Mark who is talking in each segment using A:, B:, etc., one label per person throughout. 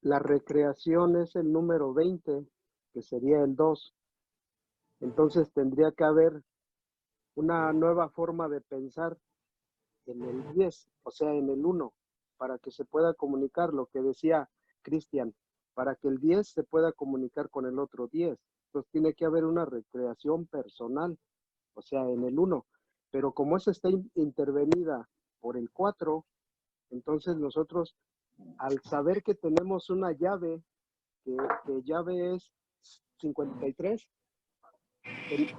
A: La recreación es el número 20, que sería el 2. Entonces tendría que haber una nueva forma de pensar en el 10, o sea, en el 1, para que se pueda comunicar lo que decía Cristian, para que el 10 se pueda comunicar con el otro 10. Entonces tiene que haber una recreación personal, o sea, en el 1. Pero como esa está intervenida por el 4, entonces nosotros, al saber que tenemos una llave, que llave es 53,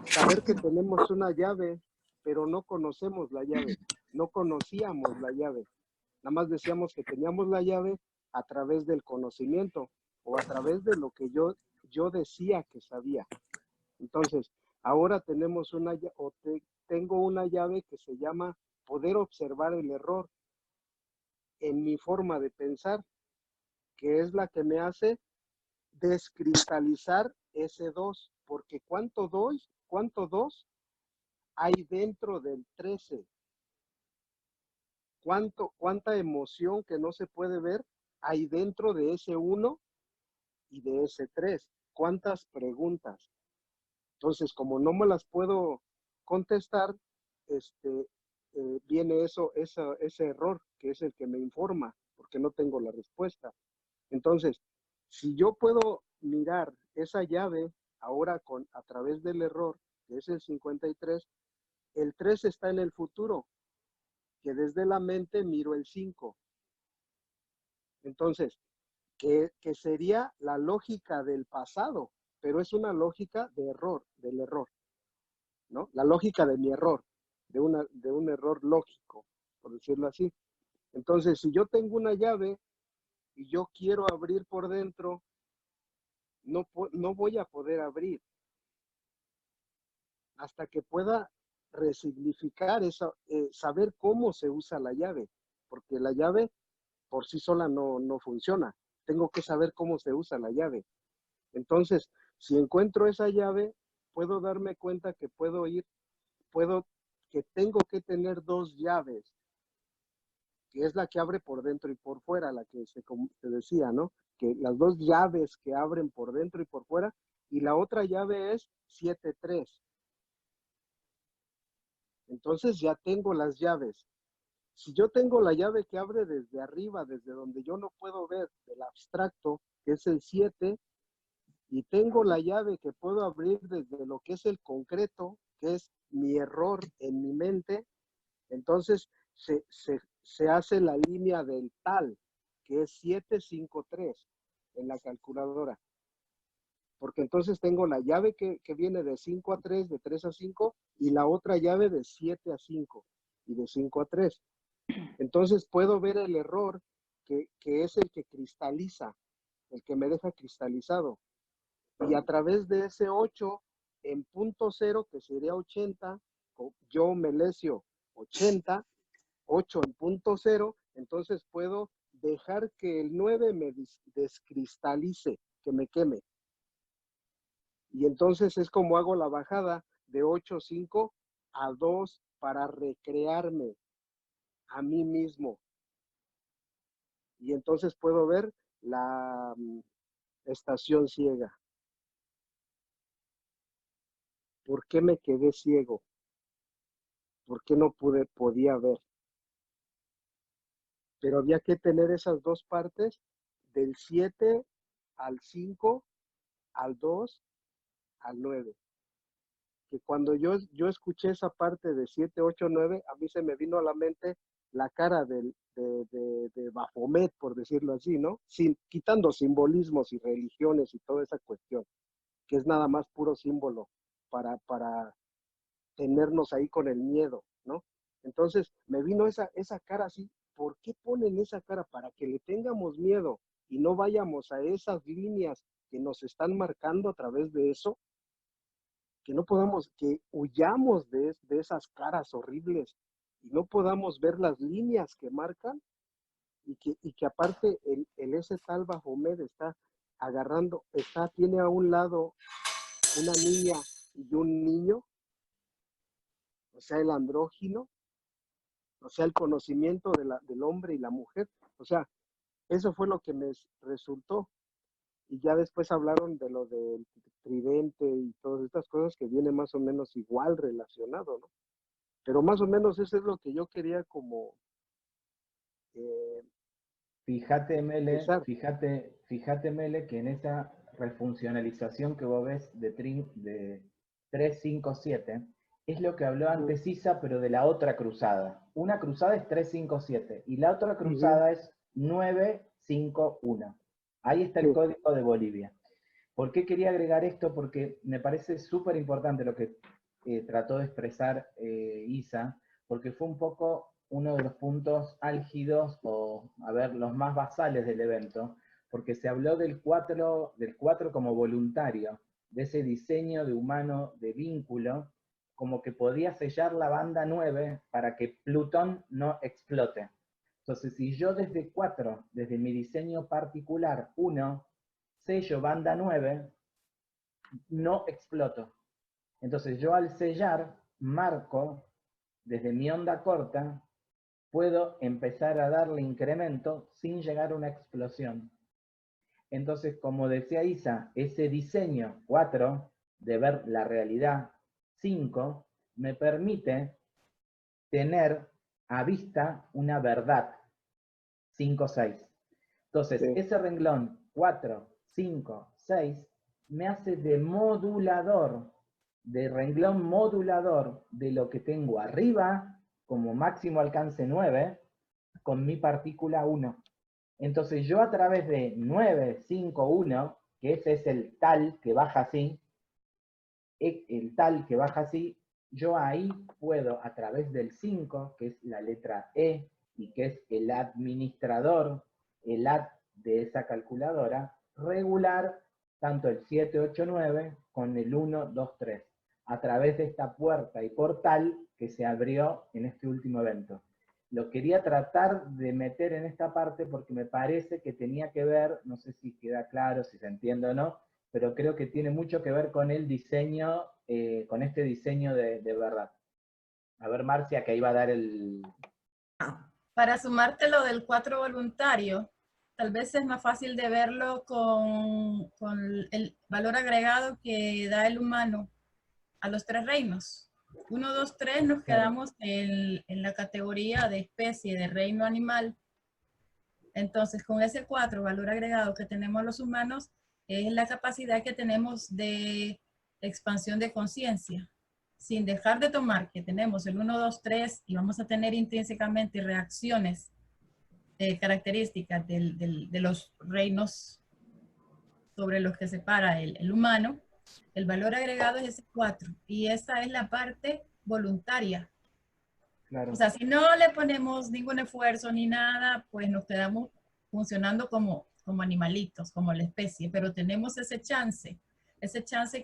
A: saber que tenemos una llave, pero no conocemos la llave, no conocíamos la llave, nada más decíamos que teníamos la llave a través del conocimiento o a través de lo que yo decía que sabía. Entonces, ahora tenemos tengo una llave que se llama poder observar el error en mi forma de pensar, que es la que me hace descristalizar ese 2, porque ¿cuánto 2 hay dentro del 13? ¿Cuánta emoción que no se puede ver hay dentro de ese 1 y de ese 3? ¿Cuántas preguntas? Entonces, como no me las puedo contestar, viene ese error, que es el que me informa, porque no tengo la respuesta. Entonces, si yo puedo mirar esa llave ahora a través del error, que es el 53, el 3 está en el futuro, que desde la mente miro el 5. Entonces, que sería la lógica del pasado, pero es una lógica de error, del error, ¿no? La lógica de mi error, de un error lógico, por decirlo así. Entonces, si yo tengo una llave y yo quiero abrir por dentro, no voy a poder abrir hasta que pueda resignificar eso, saber cómo se usa la llave, porque la llave por sí sola no funciona. Tengo que saber cómo se usa la llave. Entonces, si encuentro esa llave, puedo darme cuenta que que tengo que tener dos llaves, que es la que abre por dentro y por fuera, la que se decía, ¿no? Que las dos llaves que abren por dentro y por fuera, y la otra llave es 7-3. Entonces ya tengo las llaves. Si yo tengo la llave que abre desde arriba, desde donde yo no puedo ver, del abstracto, que es el 7, y tengo la llave que puedo abrir desde lo que es el concreto, que es mi error en mi mente, entonces se hace la línea del tal, que es 753 en la calculadora. Porque entonces tengo la llave que viene de 5 a 3, de 3 a 5, y la otra llave de 7 a 5 y de 5 a 3. Entonces puedo ver el error que es el que cristaliza, el que me deja cristalizado. Y a través de ese 8 en punto cero, que sería 80, yo me lesio 80, 8 en punto cero, entonces puedo dejar que el 9 me descristalice, que me queme. Y entonces es como hago la bajada de 8.5 a 2 para recrearme a mí mismo. Y entonces puedo ver la estación ciega. ¿Por qué me quedé ciego? ¿Por qué no podía ver? Pero había que tener esas dos partes, del 7 al 5, al 2, al 9. Que cuando yo escuché esa parte de 7, 8, 9, a mí se me vino a la mente la cara de Baphomet, por decirlo así, ¿no? Quitando simbolismos y religiones y toda esa cuestión, que es nada más puro símbolo para tenernos ahí con el miedo, ¿no? Entonces me vino esa cara así. ¿Por qué ponen esa cara? Para que le tengamos miedo y no vayamos a esas líneas que nos están marcando a través de eso, que no podamos, que huyamos de esas caras horribles y no podamos ver las líneas que marcan, y que aparte ese tal Baphomet está agarrando, tiene a un lado una niña y un niño, o sea, el andrógino, o sea, el conocimiento del hombre y la mujer, o sea, Eso fue lo que me resultó. Y ya después hablaron de lo del tridente y todas estas cosas que viene más o menos igual relacionado, ¿no? Pero más o menos eso es lo que yo quería como eh,
B: Fíjate, Mele,
A: expresar.
B: fíjate, Mele, que en esa refuncionalización que vos ves de 3, 5, 7, es lo que habló
A: Uh
B: antes Isa, pero de la otra cruzada. Una cruzada es 3, 5, 7 y la otra
A: -huh.
B: cruzada es 9, 5, 1. Ahí está el
A: Sí,
B: código de Bolivia. ¿Por qué quería agregar esto? Porque me parece súper importante lo que trató de expresar Isa, porque fue un poco uno de los puntos álgidos o, a ver, los más basales del evento, porque se habló del 4 como voluntario, de ese diseño de humano de vínculo, como que podía sellar la banda 9 para que Plutón no explote. Entonces, si yo desde 4, desde mi diseño particular, 1, sello banda 9, no exploto. Entonces yo al sellar, marco, desde mi onda corta, puedo empezar a darle incremento sin llegar a una explosión. Entonces, como decía Isa, ese diseño 4 de ver la realidad 5 me permite tener a vista una verdad 5, 6. Entonces,
A: sí.
B: ese renglón 4, 5, 6 me hace de modulador, de renglón modulador de lo que tengo arriba como máximo alcance 9 con mi partícula 1. Entonces yo a través de 9, 5, 1, que ese es el tal que baja así, yo ahí puedo a través del 5, que es la letra E y que es el administrador, el ad de esa calculadora, regular tanto el 7, 8, 9 con el 1, 2, 3, a través de esta puerta y portal que se abrió en este último evento. Lo quería tratar de meter en esta parte porque me parece que tenía que ver, no sé si queda claro, si se entiende o no, pero creo que tiene mucho que ver con el diseño, con este diseño de verdad. A ver, Marcia, que ahí va a dar el...
C: Para sumarte lo del 4 voluntario, tal vez es más fácil de verlo con el valor agregado que da el humano a los 3 reinos. 1, 2, 3 nos quedamos en la categoría de especie, de reino animal. Entonces, con ese 4, valor agregado que tenemos los humanos, es la capacidad que tenemos de expansión de conciencia. Sin dejar de tomar que tenemos el 1, 2, 3 y vamos a tener intrínsecamente reacciones características de los reinos sobre los que se para el humano, el valor agregado es ese 4 y esa es la parte voluntaria.
B: Claro.
C: O sea, si no le ponemos ningún esfuerzo ni nada, pues nos quedamos funcionando como animalitos, como la especie, pero tenemos ese chance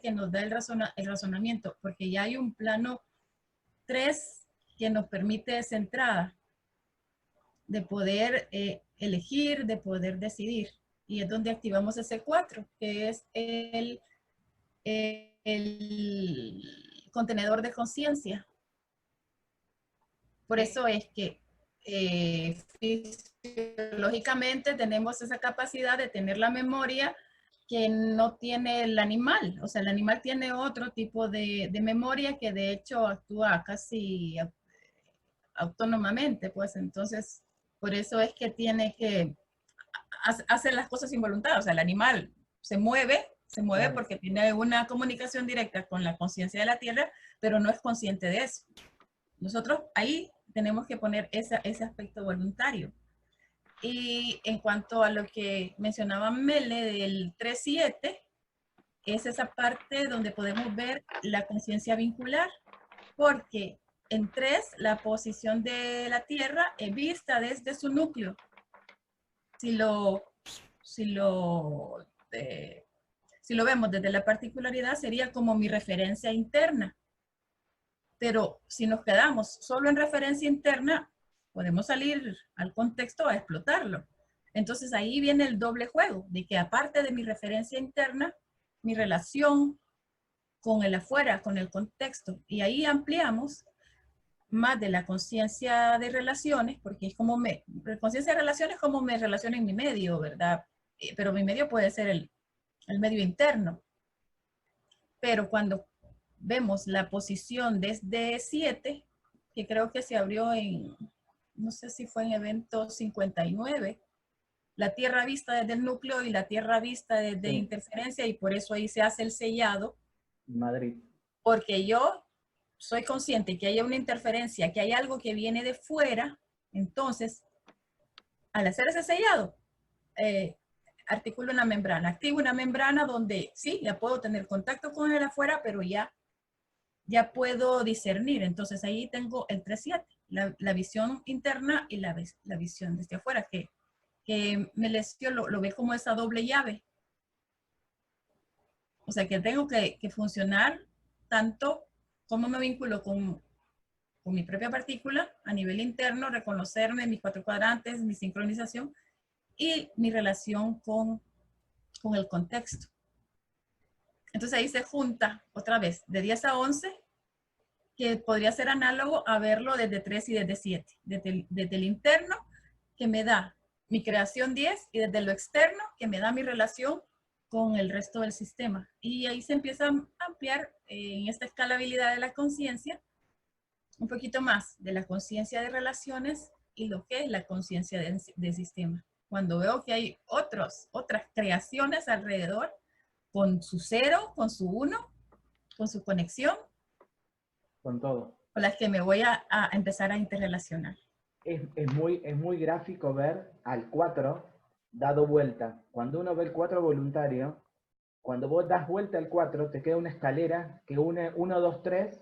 C: que nos da el razonamiento, porque ya hay un plano 3 que nos ese esa entrada de poder elegir, de poder decidir. Y es donde activamos ese 4, que es el contenedor de conciencia. Por eso es que fisiológicamente tenemos esa capacidad de tener la memoria que no tiene el animal. O sea, el animal tiene otro tipo de memoria que de hecho actúa casi autónomamente, pues entonces, por eso es que tiene que hacer las cosas sin voluntad. O sea, el animal se mueve claro, porque tiene una comunicación directa con la conciencia de la Tierra, pero no es consciente de eso. Nosotros ahí tenemos que poner ese aspecto voluntario. Y en cuanto a lo que mencionaba Mele del 3-7, es esa parte donde podemos ver la conciencia vincular, porque en 3 la posición de la Tierra es vista desde su núcleo. Si lo vemos desde la particularidad, sería como mi referencia interna. Pero si nos quedamos solo en referencia interna, podemos salir al contexto a explotarlo. Entonces ahí viene el doble juego, de que aparte de mi referencia interna, mi relación con el afuera, con el contexto, y ahí ampliamos, más de la conciencia de relaciones, porque es como conciencia de relaciones es como me relaciono en mi medio, ¿verdad? Pero mi medio puede ser el medio interno. Pero cuando vemos la posición desde 7, que creo que se abrió en, no sé si fue en evento 59, la Tierra vista desde el núcleo y la Tierra vista desde interferencia, y por eso ahí se hace el sellado.
B: Madrid.
C: Porque yo soy consciente que haya una interferencia, que hay algo que viene de fuera, entonces, al hacer ese sellado, articulo una membrana, activo una membrana donde sí, ya puedo tener contacto con el afuera, pero ya puedo discernir. Entonces ahí tengo el 3-7, la visión interna y la visión desde afuera, que Melesio lo ve como esa doble llave. O sea que tengo que funcionar tanto como me vinculo con mi propia partícula a nivel interno, reconocerme, mis 4 cuadrantes, mi sincronización y mi relación con el contexto. Entonces ahí se junta otra vez de 10 a 11, que podría ser análogo a verlo desde 3 y desde 7. Desde el interno, que me da mi creación 10, y desde lo externo, que me da mi relación con el resto del sistema. Y ahí se empieza a ampliar en esta escalabilidad de la conciencia un poquito más de la conciencia de relaciones y lo que es la conciencia del sistema. Cuando veo que hay otras creaciones alrededor, con su 0, con su 1, con su conexión,
B: Con todo.
C: con las que me voy a empezar a interrelacionar.
B: Es muy gráfico ver al 4 dado vuelta. Cuando uno ve el 4 voluntario, cuando vos das vuelta al 4, te queda una escalera que une 1, 2, 3,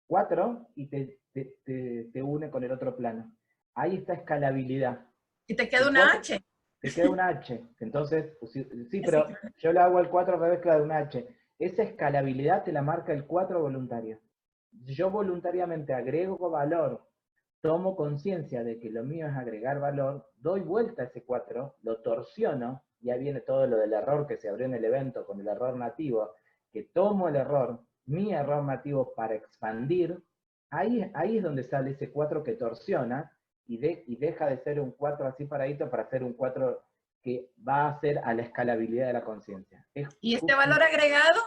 B: 4 y te une con el otro plano. Ahí está escalabilidad.
C: Y te queda una H.
B: Te queda una H. Entonces, sí, pero yo le hago al 4 al revés, queda una H. Esa escalabilidad te la marca el 4 voluntario. Yo voluntariamente agrego valor, tomo conciencia de que lo mío es agregar valor, doy vuelta a ese 4, lo torsiono, y ahí viene todo lo del error que se abrió en el evento con el error nativo, que tomo el error, mi error nativo para expandir, ahí es donde sale ese 4 que torsiona, y deja de ser un 4 así paradito para ser un 4 que va a ser a la escalabilidad de la conciencia.
C: Y este valor agregado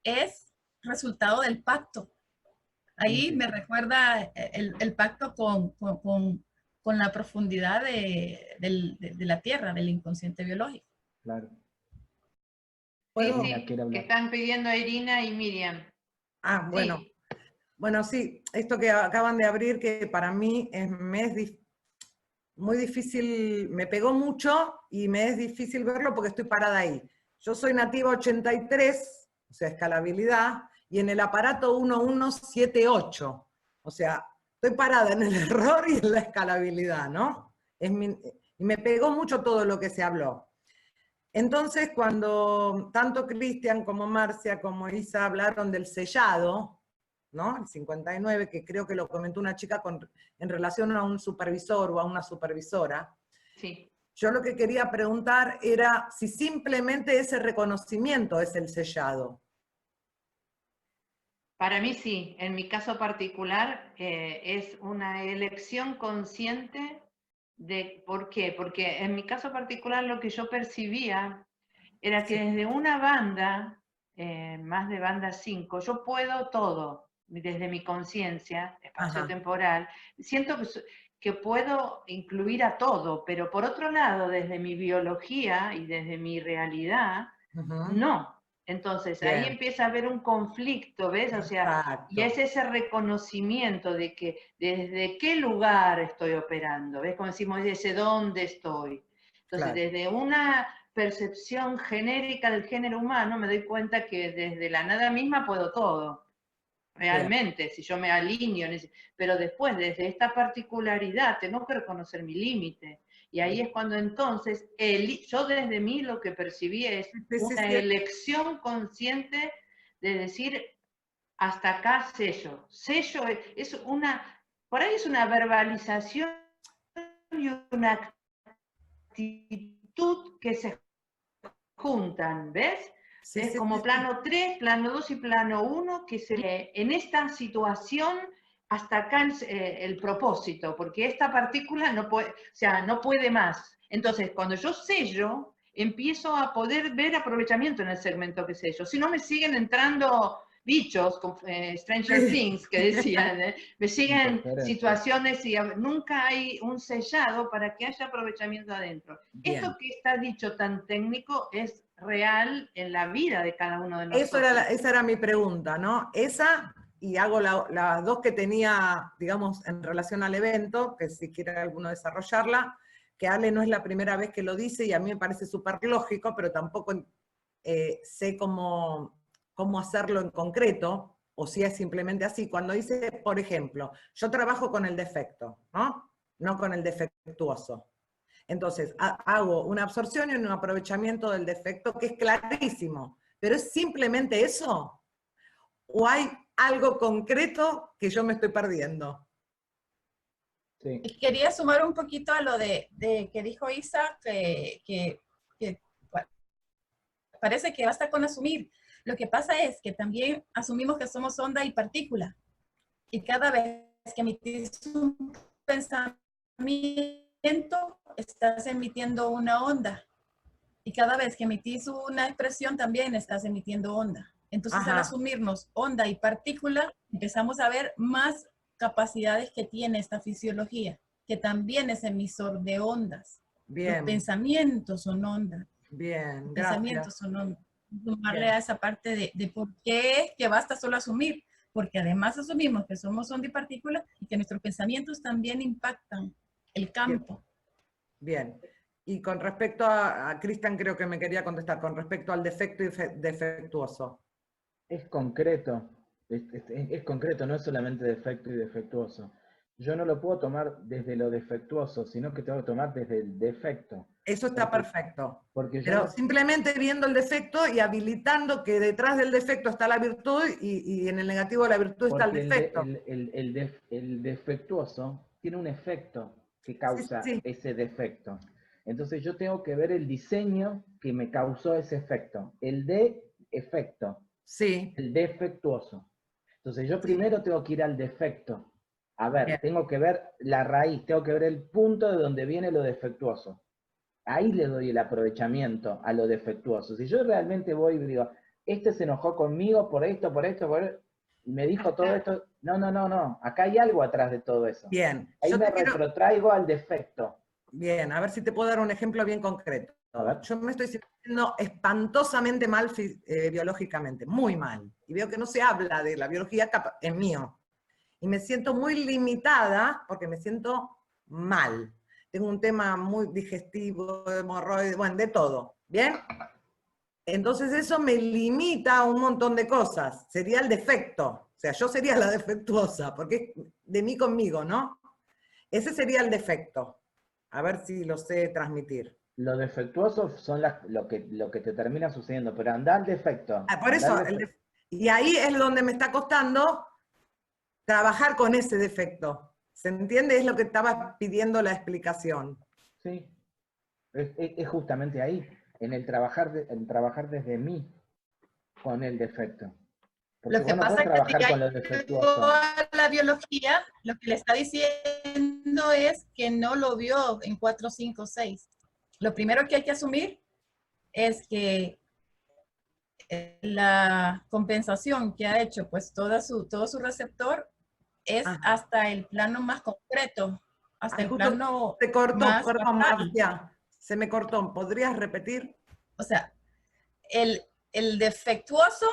C: es resultado del pacto. Ahí me recuerda el pacto con la profundidad de la Tierra, del inconsciente biológico.
B: Claro.
D: Sí, que están pidiendo a Irina y Miriam.
E: Ah, bueno.
D: Sí.
E: Bueno, sí, esto que acaban de abrir, que para mí me es muy difícil, me pegó mucho y me es difícil verlo porque estoy parada ahí. Yo soy nativa 83, o sea, escalabilidad, y en el aparato 1178, o sea, estoy parada en el error y en la escalabilidad, ¿no? Y me pegó mucho todo lo que se habló. Entonces, cuando tanto Cristian como Marcia como Isa hablaron del sellado, ¿no? El 59, que creo que lo comentó una chica en relación a un supervisor o a una supervisora.
D: Sí.
E: Yo lo que quería preguntar era si simplemente ese reconocimiento es el sellado.
D: Para mí sí, en mi caso particular es una elección consciente de, ¿por qué? Porque en mi caso particular lo que yo percibía era que desde una banda, más de banda 5, yo puedo todo, desde mi conciencia espacio-temporal, siento que puedo incluir a todo, pero por otro lado, desde mi biología y desde mi realidad, no. Entonces, ahí empieza a haber un conflicto, ¿ves? O sea, y es ese reconocimiento de que desde qué lugar estoy operando, ¿ves? Como decimos, desde dónde estoy. Entonces, desde una percepción genérica del género humano, me doy cuenta que desde la nada misma puedo todo. Realmente, si yo me alineo, pero después, desde esta particularidad, tengo que reconocer mi límite. Y ahí es cuando entonces, yo desde mí lo que percibí es una elección consciente de decir, hasta acá sello. Sello es por ahí es una verbalización y una actitud que se juntan, ¿ves? Es como plano 3, plano 2 y plano 1, que en esta situación hasta acá el propósito, porque esta partícula no puede, o sea, no puede más. Entonces, cuando yo sello, empiezo a poder ver aprovechamiento en el segmento que sello. Si no, me siguen entrando bichos, Stranger Things, que decían, me siguen situaciones y nunca hay un sellado para que haya aprovechamiento adentro.
E: Bien.
D: Esto que está dicho tan técnico es real en la vida de cada uno de nosotros.
E: Esa era mi pregunta, ¿no? Esa, y hago las dos que tenía, digamos, en relación al evento, que si quiere alguno desarrollarla, que Ale no es la primera vez que lo dice y a mí me parece súper lógico, pero tampoco sé cómo hacerlo en concreto, o si es simplemente así. Cuando dice, por ejemplo, yo trabajo con el defecto, ¿no? No con el defectuoso. Entonces, hago una absorción y un aprovechamiento del defecto que es clarísimo, pero ¿es simplemente eso? ¿O hay algo concreto que yo me estoy perdiendo?
B: Sí.
C: Quería sumar un poquito a lo de que dijo Isa, que bueno, parece que basta con asumir. Lo que pasa es que también asumimos que somos onda y partícula. Y cada vez que emitís un pensamiento, estás emitiendo una onda. Y cada vez que emitís una expresión, también estás emitiendo onda. Entonces, al asumirnos onda y partícula, empezamos a ver más capacidades que tiene esta fisiología, que también es emisor de ondas.
E: Bien.
C: Los pensamientos son ondas.
E: Bien,
C: Los
E: gracias.
C: pensamientos son ondas. Sumarle a esa parte de por qué es que basta solo asumir, porque además asumimos que somos onda y partícula y que nuestros pensamientos también impactan el campo.
E: Bien. Y con respecto a Cristian, creo que me quería contestar, con respecto al defecto y defectuoso.
B: Es concreto, es concreto, no es solamente defecto y defectuoso. Yo no lo puedo tomar desde lo defectuoso, sino que tengo que tomar desde el defecto.
E: Eso está perfecto.
B: Porque
E: pero simplemente viendo el defecto y habilitando que detrás del defecto está la virtud y en el negativo de la virtud está el defecto.
B: El defectuoso tiene un efecto que causa ese defecto. Entonces yo tengo que ver el diseño que me causó ese efecto. El de efecto.
E: Sí.
B: El defectuoso. Entonces yo primero tengo que ir al defecto. A ver, tengo que ver la raíz, tengo que ver el punto de donde viene lo defectuoso. Ahí le doy el aprovechamiento a lo defectuoso. Si yo realmente voy y digo, este se enojó conmigo por esto, y me dijo todo esto, no, acá hay algo atrás de todo eso.
E: Bien.
B: Ahí me retrotraigo al defecto.
E: Bien, a ver si te puedo dar un ejemplo bien concreto. Yo me estoy sintiendo espantosamente mal biológicamente, muy mal. Y veo que no se habla de la biología en mío. Y me siento muy limitada porque me siento mal. Tengo un tema muy digestivo, de hemorroides, bueno, de todo. ¿Bien? Entonces eso me limita a un montón de cosas. Sería el defecto. O sea, yo sería la defectuosa, porque es de mí conmigo, ¿no? Ese sería el defecto. A ver si lo sé transmitir.
B: Los defectuosos son lo que te termina sucediendo, pero anda al defecto.
E: Por eso, y ahí es donde me está costando trabajar con ese defecto. ¿Se entiende? Es lo que estaba pidiendo la explicación.
B: Sí, es justamente ahí, en trabajar desde mí con el defecto. Porque
C: lo que
B: vos no
C: pasa
B: podés trabajar
C: es que
B: con lo defectuoso.
C: la biología lo que le está diciendo es que no lo vio en 4, 5, 6. Lo primero que hay que asumir es que la compensación que ha hecho pues todo su receptor es hasta el plano más concreto, hasta el plano
E: se cortó,
C: más
E: perdón, Marcia, se me cortó. ¿Podrías repetir?
C: O sea, el defectuoso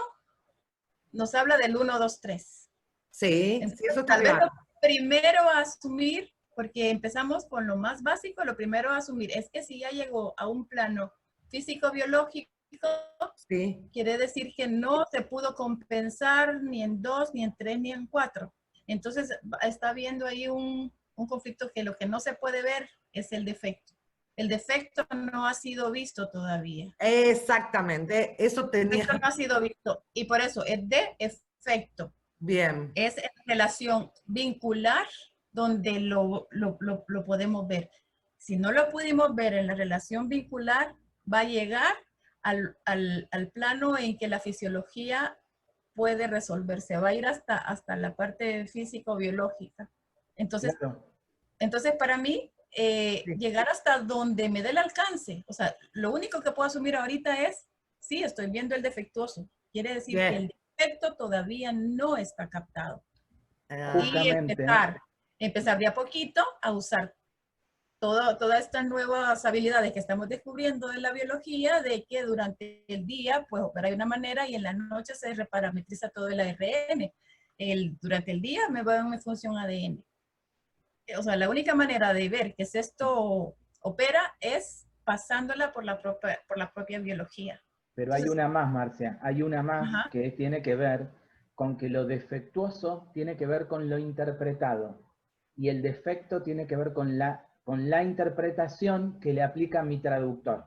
C: nos habla del 1, 2, 3.
E: Sí,
C: entonces,
E: sí, eso está
C: tal
E: claro.
C: vez lo primero a asumir, porque empezamos con lo más básico, lo primero a asumir es que si ya llegó a un plano físico-biológico, quiere decir que no se pudo compensar ni en 2, ni en 3, ni en 4. Entonces está viendo ahí un conflicto que lo que no se puede ver es el defecto. El defecto no ha sido visto todavía.
E: Exactamente, eso tenía.
C: El defecto no ha sido visto y por eso es de efecto.
E: Bien.
C: Es en relación vincular donde lo podemos ver. Si no lo pudimos ver en la relación vincular, va a llegar al plano en que la fisiología puede resolverse, va a ir hasta la parte físico-biológica. Entonces,
B: Claro.
C: entonces para mí, llegar hasta donde me dé el alcance, o sea, lo único que puedo asumir ahorita es, sí, estoy viendo el defectuoso. Quiere decir
E: Bien.
C: que el defecto todavía no está captado.
E: Ah,
C: Y
B: Justamente.
C: empezar de a poquito a usar todas estas nuevas habilidades que estamos descubriendo de la biología, de que durante el día pues opera de una manera y en la noche se reparametriza todo el ARN. Durante el día me va a dar una función ADN. O sea, la única manera de ver que esto opera es pasándola por la propia biología.
B: Pero hay
C: Entonces,
B: una más, Marcia, hay una más
C: ajá.
B: que tiene que ver con que lo defectuoso tiene que ver con lo interpretado y el defecto tiene que ver con la interpretación que le aplica mi traductor.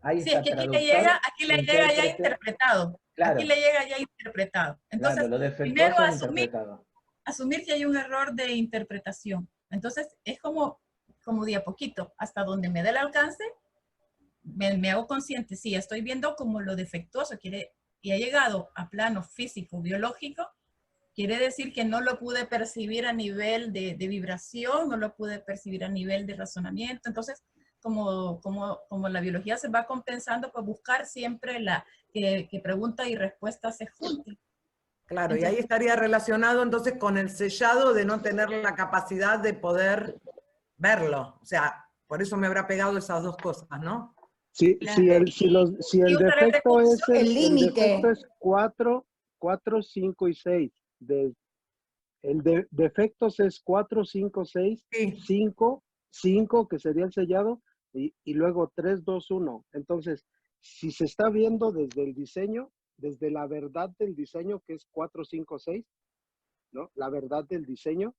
B: Ahí
C: Sí, es
B: está
C: que
B: traductor,
C: aquí le llega ya
B: intérprete.
C: interpretado. Aquí
B: Claro,
C: le llega ya interpretado.
B: claro,
C: Entonces,
B: lo
C: primero
B: defectuoso es interpretado.
C: asumir que hay un error de interpretación. Entonces, es como de a poquito, hasta donde me dé el alcance, me hago consciente, sí, estoy viendo como lo defectuoso, y ha llegado a plano físico, biológico, quiere decir que no lo pude percibir a nivel de vibración, no lo pude percibir a nivel de razonamiento. Entonces, como la biología se va compensando, pues buscar siempre que pregunta y respuesta se junten.
E: claro, y
C: Entonces,
E: ahí estaría relacionado entonces con el sellado de no tener la capacidad de poder verlo. O sea, por eso me habrá pegado esas dos cosas, ¿no?
A: Si
C: y
A: el
C: usar el
A: defecto
C: recurso,
A: es
F: El
A: el defecto
F: límite.
A: es 4, 5 y 6. Defectos es 4, 5, 6,
E: Sí.
A: 5 que sería el sellado, y luego 3, 2, 1. Entonces, si se está viendo desde el diseño, desde la verdad del diseño, que es 4, 5, 6, ¿no? La verdad del diseño,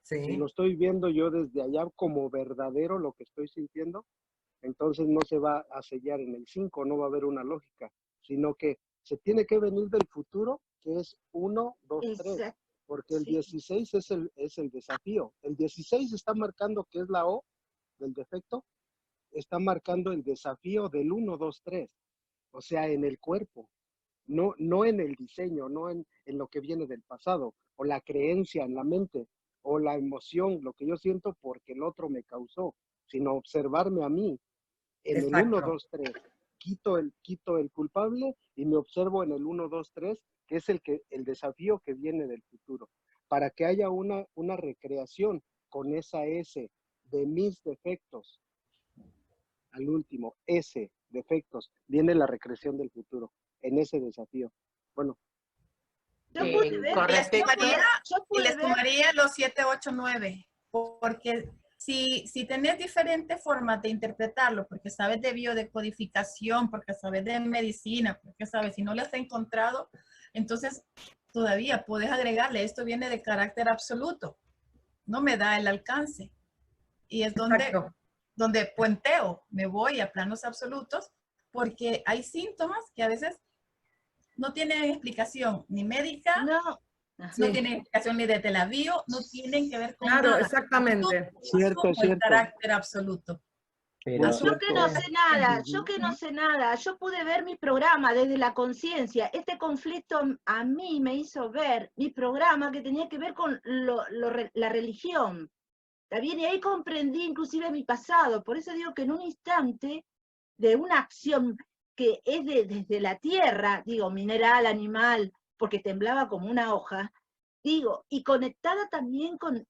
A: si
E: Sí.
A: lo estoy viendo yo desde allá como verdadero lo que estoy sintiendo, entonces no se va a sellar en el 5, no va a haber una lógica, sino que se tiene que venir del futuro, que es 1, 2, 3,
F: Exacto.
A: porque el
F: Sí.
A: 16 es el desafío. El 16 está marcando que es la O del defecto, está marcando el desafío del 1, 2, 3, o sea, en el cuerpo, no en el diseño, no en lo que viene del pasado, o la creencia en la mente, o la emoción, lo que yo siento porque el otro me causó, sino observarme a mí en el 1,
E: Exacto.
A: 2, 3. Quito el culpable y me observo en el 1, 2, 3, que es el desafío que viene del futuro, para que haya una recreación con esa S de mis defectos. Al último, S, defectos, viene la recreación del futuro, en ese desafío. Bueno,
F: Yo pude ver,
D: Con respecto,
F: yo
C: y les
F: pude ver,
C: sumaría los 7, 8, 9, porque si tenés diferentes formas de interpretarlo, porque sabes de biodecodificación, porque sabes de medicina, porque sabes, si no lo has encontrado, entonces todavía puedes agregarle, esto viene de carácter absoluto, no me da el alcance. Y es
E: Exacto.
C: donde puenteo, me voy a planos absolutos, porque hay síntomas que a veces no tienen explicación ni médica,
F: no,
C: no tienen explicación ni de Telavio, no tienen que ver con
E: Claro,
C: nada.
E: exactamente.
A: cierto,
C: El
A: cierto.
C: carácter absoluto.
B: Pero
F: yo que no sé nada, yo
A: Ujú.
F: que no sé nada, yo pude ver mi programa desde la conciencia. Este conflicto a mí me hizo ver mi programa que tenía que ver con la religión. ¿Está bien? Y ahí comprendí inclusive mi pasado. Por eso digo que en un instante de una acción que es desde la tierra, digo, mineral, animal, porque temblaba como una hoja, digo, y conectada también con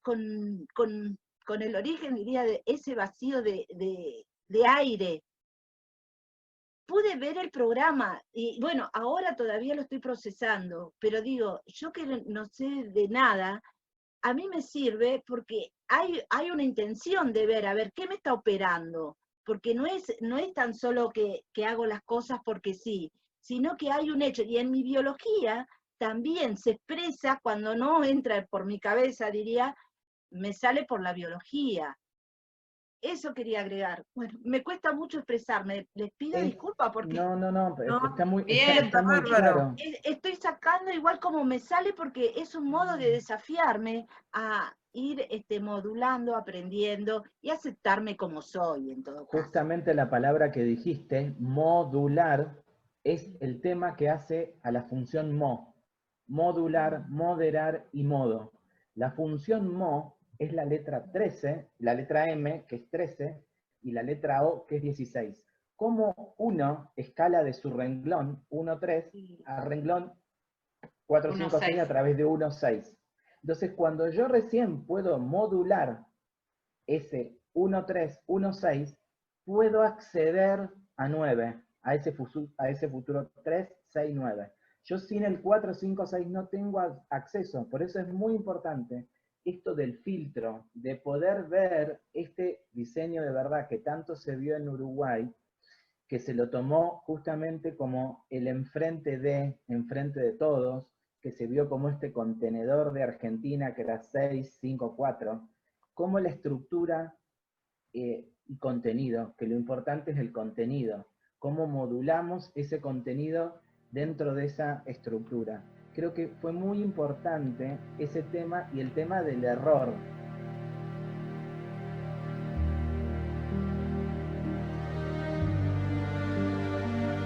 F: el origen, diría, de ese vacío de aire. Pude ver el programa y bueno, ahora todavía lo estoy procesando, pero digo, yo que no sé de nada, a mí me sirve porque hay una intención de ver, a ver, ¿qué me está operando? Porque no es tan solo que hago las cosas porque sí, sino que hay un hecho. Y en mi biología también se expresa cuando no entra por mi cabeza, diría, me sale por la biología. Eso quería agregar. Bueno, me cuesta mucho expresarme. Les pido disculpas porque
B: No,
E: No,
B: está muy,
D: Bien.
B: está muy
E: bárbaro.
B: claro.
F: estoy sacando igual como me sale porque es un modo de desafiarme a ir modulando, aprendiendo y aceptarme como soy en todo caso.
B: Justamente la palabra que dijiste, modular, es el tema que hace a la función mo. modular, moderar y modo. La función mo es la letra 13, la letra M, que es 13, y la letra O, que es 16. Como uno escala de su renglón 1, 3 a renglón 4,
D: 1,
B: 5, 6 a
D: 6.
B: través de 1, 6. Entonces, cuando yo recién puedo modular ese 1, 3, 1, 6, puedo acceder a 9, a ese futuro 3, 6, 9. Yo sin el 4, 5, 6 no tengo acceso, por eso es muy importante esto del filtro, de poder ver este diseño de verdad que tanto se vio en Uruguay, que se lo tomó justamente como el enfrente de todos, que se vio como este contenedor de Argentina que era 6, 5, 4, como la estructura y contenido, que lo importante es el contenido, cómo modulamos ese contenido dentro de esa estructura. Creo que fue muy importante ese tema y el tema del error,